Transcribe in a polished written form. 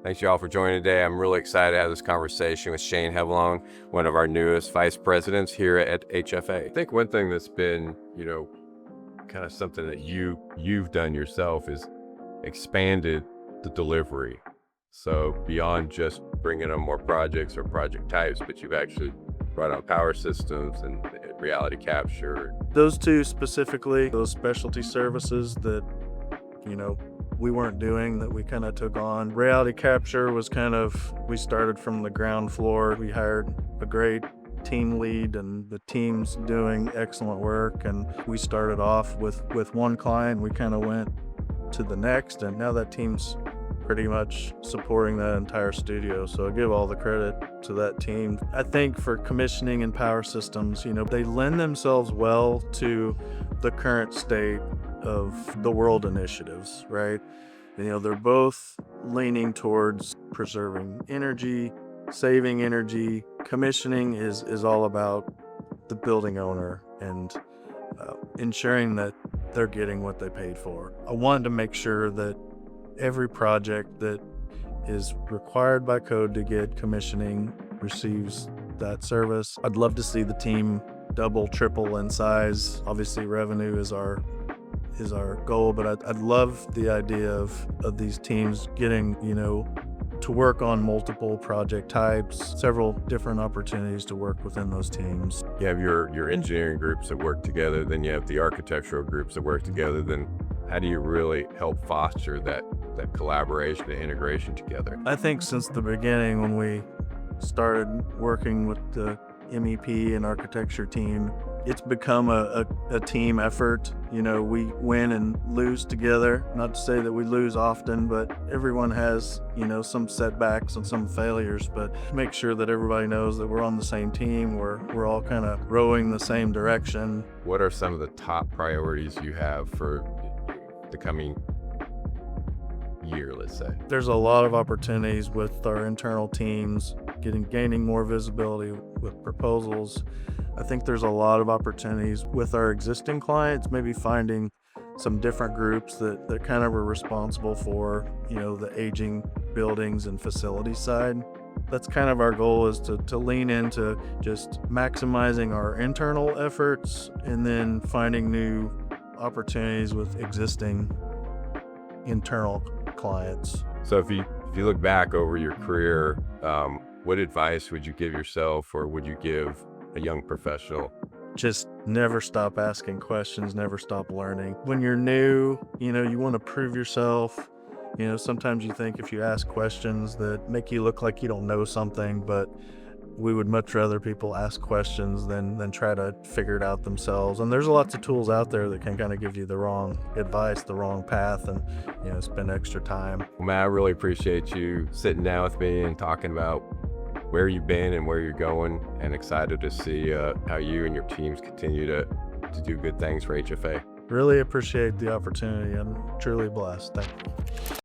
Thanks y'all for joining today. I'm really excited to have this conversation with Shane Hevelone, one of our newest vice presidents here at HFA. I think one thing that's been, kind of something that you've done yourself is expanded the delivery. So beyond just bringing on more projects or project types, but you've actually brought on power systems and reality capture. Those two specifically, those specialty services that, we weren't doing that we kind of took on. Reality capture was we started from the ground floor. We hired a great team lead and the team's doing excellent work. And we started off with one client. We kind of went to the next, and now that team's pretty much supporting that entire studio. So I give all the credit to that team. I think for commissioning and power systems, they lend themselves well to the current state of the world initiatives, right? They're both leaning towards preserving energy, saving energy. Commissioning is all about the building owner and ensuring that they're getting what they paid for. I wanted to make sure that every project that is required by code to get commissioning receives that service. I'd love to see the team double, triple in size. Obviously, revenue is our goal, but I'd love the idea of these teams getting, to work on multiple project types, several different opportunities to work within those teams. You have your engineering groups that work together, then you have the architectural groups that work together. Then how do you really help foster that collaboration and integration together? I think since the beginning, when we started working with the MEP and architecture team, it's become a team effort. We win and lose together. Not to say that we lose often, but everyone has, some setbacks and some failures, but make sure that everybody knows that we're on the same team. We're all kind of rowing the same direction. What are some of the top priorities you have for the coming year, let's say? There's a lot of opportunities with our internal teams, gaining more visibility with proposals. I think there's a lot of opportunities with our existing clients, maybe finding some different groups that kind of are responsible for, the aging buildings and facility side. That's kind of our goal, is to lean into just maximizing our internal efforts and then finding new opportunities with existing internal clients. So if you look back over your career, what advice would you give yourself, or would you give a young professional? Just never stop asking questions, never stop learning. When you're new, you want to prove yourself. Sometimes you think if you ask questions that make you look like you don't know something, but we would much rather people ask questions than try to figure it out themselves. And there's lots of tools out there that can kind of give you the wrong advice, the wrong path, and spend extra time. Well, Matt, I really appreciate you sitting down with me and talking about where you've been and where you're going, and excited to see how you and your teams continue to do good things for HFA. Really appreciate the opportunity. I'm truly blessed. Thank you.